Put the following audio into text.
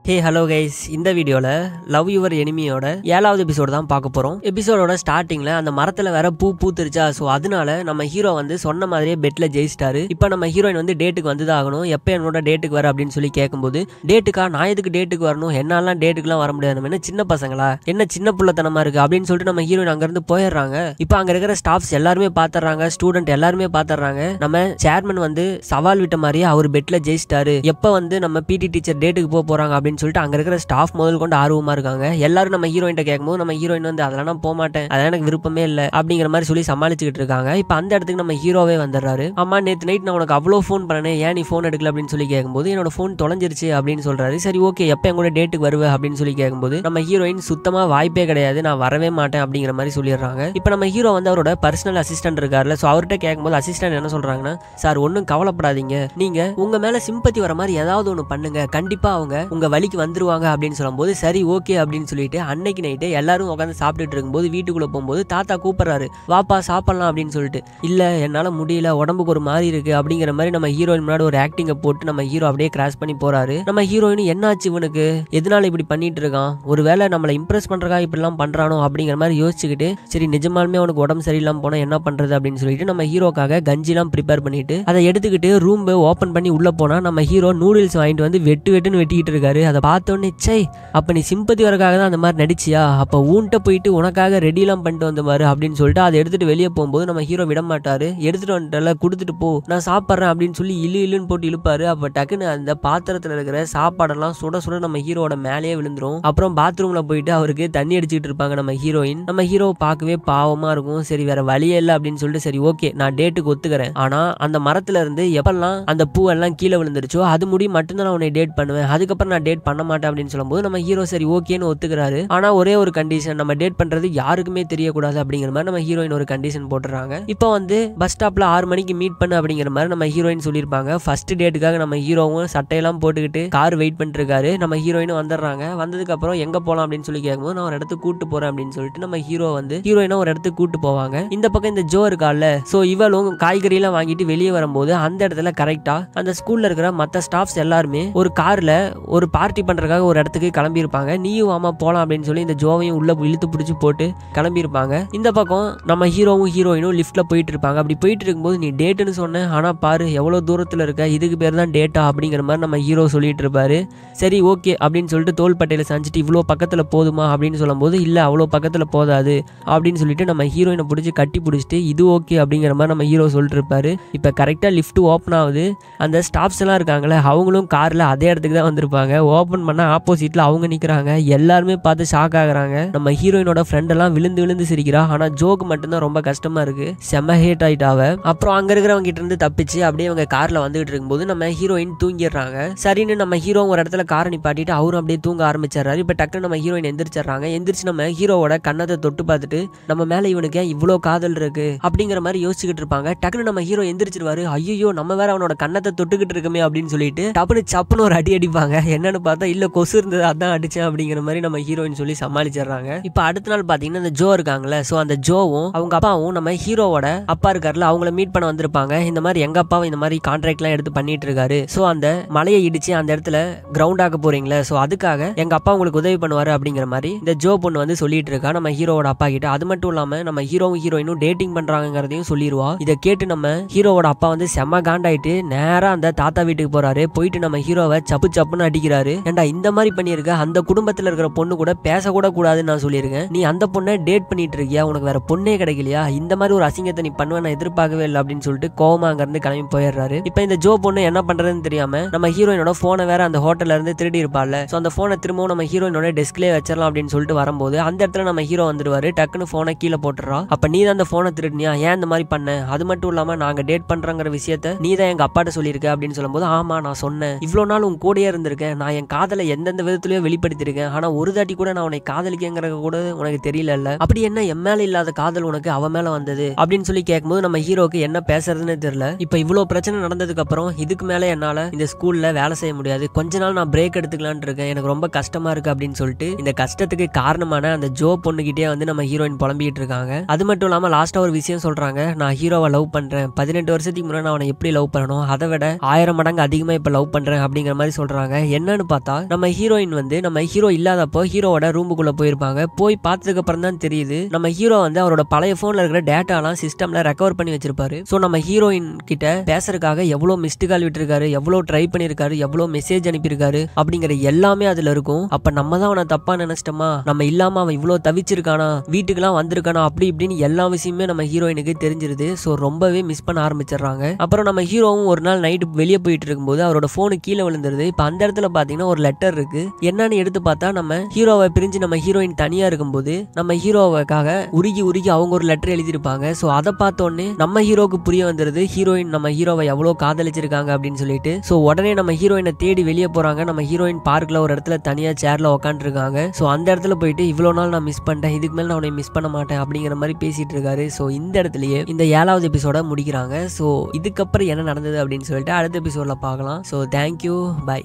Hey hello guys, இந்த வீடியோல love your எனிமியோட 7வது எபிசோடு தான் பார்க்க போறோம். எபிசோடோட ஸ்டார்டிங்ல அந்த மரத்துல வேற பூ பூத்துருச்சா, ஸோ அதனால நம்ம ஹீரோ வந்து சொன்ன மாதிரியே பெட்ல ஜெயிச்சிட்டாரு. இப்போ நம்ம ஹீரோயின் வந்து டேட்டுக்கு வந்துதான் ஆகணும். எப்போ என்னோட டேட்டுக்கு வர அப்படின்னு சொல்லி கேட்கும்போது, டேட்டுக்கா நான் எதுக்கு டேட்டுக்கு வரணும், என்னாலாம் டேட்டுக்குலாம் வர முடியாது, நம்ம என்ன சின்ன பசங்களா, என்ன சின்ன புள்ளத்தனமா இருக்கு அப்படின்னு சொல்லிட்டு நம்ம ஹீரோயின் அங்கிருந்து போயிடுறாங்க. இப்போ அங்க இருக்கிற ஸ்டாஃப்ஸ் எல்லாருமே பாத்துறாங்க, ஸ்டூடெண்ட் எல்லாருமே பாத்துறாங்க. நம்ம சேர்மன் வந்து சவால் விட்ட மாதிரியே அவர் பெட்ல ஜெயிச்சிட்டாரு, எப்போ வந்து நம்ம பிடி டீச்சர் டேட்டுக்கு போறாங்க அப்படின்னு சொல்லிட்டு அங்க இருக்கிற ஸ்டாஃப் முதல் கொண்டு ஆர்வமா இருக்காங்க. எல்லாரும் நம்ம ஹீரோயின் கேட்கும்போது நம்ம ஹீரோயின் வந்து அதெல்லாம் நான் போக மாட்டேன், அதெல்லாம் எனக்கு விருப்பமே இல்லை அப்படிங்கிற மாதிரி சொல்லி சமாளிச்சுக்கிட்டு இருக்காங்க. இப்போ அந்த இடத்துக்கு நம்ம ஹீரோவே வந்துடுறாரு. ஆமா, நேற்று நைட் நான் உனக்கு அவ்வளோ ஃபோன் பண்ணேன், ஏன் நீ ஃபோன் எடுக்கல அப்படின்னு சொல்லி கேட்கும்போது என்னோட ஃபோன் தொலைஞ்சிருச்சு அப்படின்னு சொல்றாரு. சரி ஓகே, எப்போ என் கூட டேட்டுக்கு வருவேன் அப்படின்னு சொல்லி கேட்கும்போது நம்ம ஹீரோயின் சுத்தமா வாய்ப்பே கிடையாது, நான் வரவே மாட்டேன் அப்படிங்கிற மாதிரி சொல்லிடுறாங்க. இப்போ நம்ம ஹீரோ வந்து அவரோட பர்சனல் அசிஸ்டன்ட் இருக்காருல்ல, ஸோ அவர்கிட்ட கேட்கும்போது அசிஸ்டன்ட் என்ன சொல்றாங்கன்னா, சார் ஒன்றும் கவலைப்படாதீங்க, நீங்க உங்க மேல சிம்பத்தி வர மாதிரி ஏதாவது ஒன்று பண்ணுங்க, கண்டிப்பா அவங்க உங்க வழிக்கு வந்துருவாங்க அப்படின்னு சொல்லும்போது சரி ஓகே அப்படின்னு சொல்லிட்டு அன்னைக்கு நைட்டு எல்லாரும் உட்காந்து சாப்பிட்டுட்டு இருக்கும்போது வீட்டுக்குள்ள போகும்போது தாத்தா கூப்பிடுறாரு, வாப்பா சாப்பிடலாம் அப்படின்னு சொல்லிட்டு. இல்ல என்னால முடியல, உடம்புக்கு ஒரு மாதிரி இருக்கு அப்படிங்கிற மாதிரி நம்ம ஹீரோயின் முன்னாடி ஒரு ஆக்டிங்கை போட்டு நம்ம ஹீரோ அப்படியே கிராஸ் பண்ணி போறாரு. நம்ம ஹீரோயின் என்னாச்சு இவனுக்கு, எதனால இப்படி பண்ணிட்டு இருக்கான், ஒருவேளை நம்மளை இம்ப்ரெஸ் பண்றதா இப்படி எல்லாம் பண்றானோ அப்படிங்கிற மாதிரி யோசிச்சுக்கிட்டு, சரி நிஜமாலுமே அவனுக்கு உடம்பு சரியில்லாம போனா என்ன பண்றது அப்படின்னு சொல்லிட்டு நம்ம ஹீரோக்காக கஞ்சிலாம் ப்ரிப்பேர் பண்ணிட்டு அதை எடுத்துக்கிட்டு ரூம் ஓபன் பண்ணி உள்ள போனா நம்ம ஹீரோ நூடுல்ஸ் வாங்கிட்டு வந்து வெட்டுன்னு வெட்டிக்கிட்டு இருக்காரு. அதை பார்த்தோன்னே சை, அப்ப நீ சிம்பத்தி வரக்காக தான் அந்த மாதிரி நடிச்சியா, அப்ப ஊன்ட்ட போயிட்டு உனக்காக ரெடிலாம் பண்ணிட்டு வந்த மாதிரி அப்படின்னு சொல்லிட்டு அதை எடுத்துட்டு வெளியே போகும்போது நம்ம ஹீரோ விட மாட்டாரு. எடுத்துட்டு வந்துட்டல, கொடுத்துட்டு போ, நான் சாப்பிட்றேன் அப்படின்னு சொல்லி இழுன்னு போட்டு இழுப்பாரு. அப்ப டக்குன்னு அந்த பாத்திரத்துல இருக்கிற சாப்பாடெல்லாம் சுட சுட நம்ம ஹீரோட மேலேயே விழுந்துரும். அப்புறம் பாத்ரூம்ல போயிட்டு அவருக்கு தண்ணி அடிச்சுட்டு இருப்பாங்க நம்ம ஹீரோயின். நம்ம ஹீரோ பார்க்கவே பாவமா இருக்கும். சரி வேற வழியே இல்லை அப்படின்னு சொல்லிட்டு சரி ஓகே நான் டேட்டுக்கு ஒத்துக்கிறேன், ஆனா அந்த மரத்துல இருந்து எப்பெல்லாம் அந்த பூவெல்லாம் கீழே விழுந்துருச்சோ அது முடி மட்டும்தான் நான் உன்னை டேட் பண்ணுவேன், அதுக்கப்புறம் நான் டேட் பண்ண மாட்டேன் அப்படின்னு சொல்லும்போது நம்ம ஹீரோ சரி ஓகேன்னு ஒத்துக்கிறாரு. ஆனா ஒரே ஒரு கண்டிஷன், நம்ம டேட் பண்றது யாருக்குமே தெரியக்கூடாது அப்படிங்கிற மாதிரி நம்ம ஹீரோயின் ஒரு கண்டிஷன் போட்டுறாங்க. இப்போ வந்து பஸ் ஸ்டாப்ல 6 மணிக்கு மீட் பண்ணு அப்படிங்கிற மாதிரி நம்ம ஹீரோயின் சொல்லியிருப்பாங்க. ஃபர்ஸ்ட் டேட்டுக்காக நம்ம ஹீரோவும் சட்டையெல்லாம் போட்டுக்கிட்டு கார் வெயிட் பண்ணிட்டு இருக்காரு. நம்ம ஹீரோயினும் வந்துடுறாங்க. வந்ததுக்கு அப்புறம் எங்க போலாம் அப்படின்னு சொல்லி கேட்கும்போது நான் ஒரு இடத்துக்கு கூட்டு போறேன் அப்படின்னு சொல்லிட்டு நம்ம ஹீரோ வந்து ஹீரோயினா ஒரு இடத்துக்கு கூட்டு போவாங்க. இந்த பக்கம் இந்த ஜோ இருக்கால, சோ இவளும் காய்கறி எல்லாம் வாங்கிட்டு வெளியே வரும்போது அந்த இடத்துல கரெக்டா அந்த ஸ்கூல்ல இருக்கிற மற்ற ஸ்டாஃப்ஸ் எல்லாருமே ஒரு கார்ல ஒரு பார்ட்டி பண்றதுக்காக ஒரு இடத்துக்கு கிளம்பி இருப்பாங்க. நீயும் ஆமா போலாம் அப்படின்னு சொல்லி இந்த ஜோவையும் உள்ள இழுத்து பிடிச்சி போட்டு கிளம்பி இருப்பாங்க. இந்த பக்கம் நம்ம ஹீரோவும் ஹீரோயினும் லிஃப்ட்ல போயிட்டு இருப்பாங்க. அப்படி போயிட்டு இருக்கும்போது நீ டேட்டுன்னு சொன்ன, ஆனா பாரு எவ்வளவு தூரத்துல இருக்க, இதுக்கு பேர் தான் டேட்டா அப்படிங்கிற மாதிரி நம்ம ஹீரோ சொல்லிட்டு இருப்பாரு. சரி ஓகே அப்படின்னு சொல்லிட்டு தோள்பட்டையில சாஞ்சிட்டு இவ்வளோ பக்கத்துல போதுமா அப்படின்னு சொல்லும் போது இல்ல அவ்வளோ பக்கத்துல போதாது அப்படின்னு சொல்லிட்டு நம்ம ஹீரோயினை பிடிச்சி கட்டி பிடிச்சிட்டு இது ஓகே அப்படிங்கிற மாதிரி நம்ம ஹீரோ சொல்லிட்டு இருப்பாரு. இப்ப கரெக்டா லிஃப்ட் ஓப்பன் ஆகுது. அந்த ஸ்டாஃப்ஸ் எல்லாம் இருக்காங்களே அவங்களும் கார்ல அதே இடத்துக்கு தான் வந்திருப்பாங்க. ஓப்பன் பண்ண ஆப்போசிட்ல அவங்க நிக்கிறாங்க. எல்லாருமே பார்த்து ஷாக் ஆகுறாங்க. நம்ம ஹீரோயினோட ஃப்ரெண்ட் எல்லாம் விழுந்து விழுந்து சிரிக்கிறா. ஆனா ஜோக்கு மட்டும்தான் ரொம்ப கஷ்டமா இருக்கு, செம ஹேட் ஆயிட்டாவ. அப்புறம் அங்க இருக்கிறவங்க கிட்ட இருந்து தப்பிச்சு அப்படியே அவங்க கார்ல வந்துகிட்டு இருக்கும்போது நம்ம ஹீரோயின் தூங்கிடுறாங்க. சரின்னு நம்ம ஹீரோ ஒரு இடத்துல காரை நிப்பாட்டிட்டு அவரும் அப்படியே தூங்க ஆரம்பிச்சிடறாரு. இப்ப டக்குன்னு நம்ம ஹீரோயின் எந்திரிச்சிடறாங்க. எந்திரிச்சு நம்ம ஹீரோவோட கண்ணத்தை தொட்டு பார்த்துட்டு நம்ம மேல இவனுக்கு இவ்வளோ காதல் இருக்கு அப்படிங்கிற மாதிரி யோசிச்சுக்கிட்டு இருப்பாங்க. டக்குன்னு நம்ம ஹீரோ எந்திரிச்சிருவாரு. ஐயோ நம்ம வேற அவனோட கண்ணத்தை தொட்டுக்கிட்டு இருக்கமே அப்படின்னு சொல்லிட்டு டப்புனு சப்புன்னு ஒரு அடி அடிப்பாங்க. என்னன்னு பார்த்தா இல்ல கொசு இருந்தது அதான் அடிச்சேன் அப்படிங்கிற மாதிரி நம்ம ஹீரோயின் சொல்லி சமாளிச்சிடறாங்க. இப்ப அடுத்த நாள் பாத்தீங்கன்னா இந்த ஜோ இருக்காங்கல்ல, சோ அந்த ஜோவும் அவங்க அப்பாவும் நம்ம ஹீரோவோட அப்பா இருக்காருல அவங்கள மீட் பண்ண வந்திருப்பாங்க. இந்த மாதிரி எங்க அப்பாவும் இந்த மாதிரி கான்ட்ராக்ட் எல்லாம் எடுத்து பண்ணிட்டு இருக்காரு, சோ அந்த மலையை இடிச்சு அந்த இடத்துல கிரவுண்ட் ஆக்க போறீங்களா, சோ அதுக்காக எங்க அப்பா உங்களுக்கு உதவி பண்ணுவாரு அப்படிங்கிற மாதிரி இந்த ஜோ பொண்ணு வந்து சொல்லிட்டு இருக்கா நம்ம ஹீரோவோட அப்பா கிட்ட. அது மட்டும் இல்லாம நம்ம ஹீரோவும் ஹீரோயினும் டேட்டிங் பண்றாங்கிறதையும் சொல்லிடுவா. இதை கேட்டு நம்ம ஹீரோவோட அப்பா வந்து செம்ம காண்டாயிட்டு நேரா அந்த தாத்தா வீட்டுக்கு போறாரு. போயிட்டு நம்ம ஹீரோவை சப்பு சப்புன்னு அடிக்கிறாரு. ஏண்டா இந்த மாதிரி பண்ணிருக்க, அந்த குடும்பத்துல இருக்கிற பொண்ணு கூட பேசக்கூட கூடாதுன்னு நான் சொல்லியிருக்கேன், நீ அந்த பொண்ணை டேட் பண்ணிட்டு இருக்கியா, உனக்கு வேற பொண்ணே கிடைக்கலையா, இந்த மாதிரி ஒரு அசிங்கத்தை நீ பண்ணுவேன் நான் எதிர்பார்க்கவே இல்லை அப்படின்னு சொல்லிட்டு கோவமா அங்க இருந்து கிளம்பி போயிடுறாரு. இப்ப இந்த ஜோ பொண்ணு என்ன பண்றதுன்னு தெரியாம நம்ம ஹீரோயினோட போனை வேற அந்த ஹோட்டல்ல இருந்து திருடி இருப்பாள். சோ அந்த போனை திரும்பவும் நம்ம ஹீரோயினோட டெஸ்க்லயே வச்சிடலாம் அப்படின்னு சொல்லிட்டு வரும்போது அந்த இடத்துல நம்ம ஹீரோ வந்துடுவாரு. டக்குன்னு போனை கீழே போட்டுறா. அப்ப நீ தான் அந்த போனை திருடினியா, ஏன் இந்த மாதிரி பண்ண, அது மட்டும் இல்லாம நாங்க டேட் பண்றங்கிற விஷயத்த நீ தான் எங்க அப்பாட்ட சொல்லியிருக்க அப்படின்னு சொல்லும்போது ஆமா நான் சொன்னேன், இவ்வளவு நாள் உன் கூடயே இருந்திருக்கேன், நான் என் காதலை எந்தெந்த விதத்திலயோ வெளிப்படுத்திருக்கேன், ஆனா ஒரு தாட்டி கூட நான் உன்னை காதலிக்கங்கிறது கூட உனக்கு தெரியல, அப்படி என்ன என் மேல இல்லாத காதல் உனக்கு அவ மேல வந்தது அப்படின்னு சொல்லி கேட்கும்போது நம்ம ஹீரோக்கு என்ன பேசுறதுன்னு தெரியல. இப்ப இவ்வளவு பிரச்சனை நடந்ததுக்கு அப்புறம் இதுக்கு மேல என்னால இந்த ஸ்கூல்ல வேலை செய்ய முடியாது, கொஞ்ச நாள் நான் பிரேக் எடுத்துக்கலான்னு இருக்கேன், எனக்கு ரொம்ப கஷ்டமா இருக்கு அப்படின்னு சொல்லிட்டு இந்த கஷ்டத்துக்கு காரணமான அந்த ஜோ பொண்ணுகிட்டே வந்து நம்ம ஹீரோயின் புலம்பிட்டு இருக்காங்க. அது மட்டும் இல்லாம லாஸ்டா ஒரு விஷயம் சொல்றாங்க, நான் ஹீரோவை லவ் பண்றேன், 18 வருஷத்துக்கு முன்னாடி நான் அவனை எப்படி லவ் பண்ணணும் அதை விட 1000 மடங்கு அதிகமா இப்ப லவ் பண்றேன் அப்படிங்கிற மாதிரி சொல்றாங்க. என்னன்னு பார்த்தா நம்ம ஹீரோயின் வந்து நம்ம ஹீரோ இல்லாதப்போ ஹீரோவோட ரூமுக்குள்ள போயிருப்பாங்க. போய் பார்த்ததுக்கு அப்புறம் தான் தெரியுது நம்ம ஹீரோ வந்து அவரோட பழைய போன்ல இருக்கிற டேட்டாலாம் சிஸ்டம்ல ரெக்கவர் பண்ணி வச்சிருப்பாரு. சோ நம்ம ஹீரோயின் கிட்ட பேசுறதுக்காக எவ்வளவு மிஸ்டு கால் விட்டுருக்காரு, எவ்வளவு ட்ரை பண்ணிருக்காரு, எவ்வளவு மெசேஜ் அனுப்பியிருக்காரு அப்படிங்கிற எல்லாமே அதுல இருக்கும். அப்ப நம்ம தான் அவனை தப்பா நினைச்சிட்டோமா, நம்ம இல்லாம அவன் இவ்வளவு தவிச்சிருக்கானா, வீட்டுக்கெல்லாம் வந்திருக்கானா, அப்படி இப்படின்னு எல்லா விஷயமே நம்ம ஹீரோயினுக்கு தெரிஞ்சிருது. சோ ரொம்பவே மிஸ் பண்ண ஆரம்பிச்சிடுறாங்க. அப்புறம் நம்ம ஹீரோவும் ஒரு நாள் நைட்டு வெளியே போயிட்டு இருக்கும்போது அவரோட போனு கீழே விழுந்துருது. இப்ப அந்த இடத்துல பாத்தீங்கன்னா ஒரு லெட்டர் இருக்கு. என்னன்னு எடுத்து பார்த்தா நம்ம ஹீரோவை பிரிஞ்சு நம்ம ஹீரோயின் தனியா இருக்கும்போது நம்ம ஹீரோவுக்காக உருகி உருகி அவங்க ஒரு லெட்டர் எழுதியிருப்பாங்க. சோ அதை பார்த்தோன்னே நம்ம ஹீரோக்கு புரிய வந்துருது ஹீரோயின் நம்ம ஹீரோவை எவ்வளவு காதலிச்சிருக்காங்க அப்படின்னு சொல்லிட்டு. சோ உடனே நம்ம ஹீரோயினை தேடி வெளியே போறாங்க. நம்ம ஹீரோயின் பார்க்ல ஒரு இடத்துல தனியா சேர்ல உட்காந்து இருக்காங்க. சோ அந்த இடத்துல போயிட்டு இவ்வளவு நாள் நான் மிஸ் பண்ணிட்டேன், இதுக்கு மேல நான் உன்னை மிஸ் பண்ண மாட்டேன் அப்படிங்கிற மாதிரி பேசிட்டு இருக்காரு. சோ இந்த இடத்துலயே இந்த 7வது எபிசோட முடிக்கிறாங்க. சோ இதுக்கப்புறம் என்ன நடந்தது அப்படின்னு சொல்லிட்டு அடுத்த எபிசோட்ல பார்க்கலாம். So thank you, by.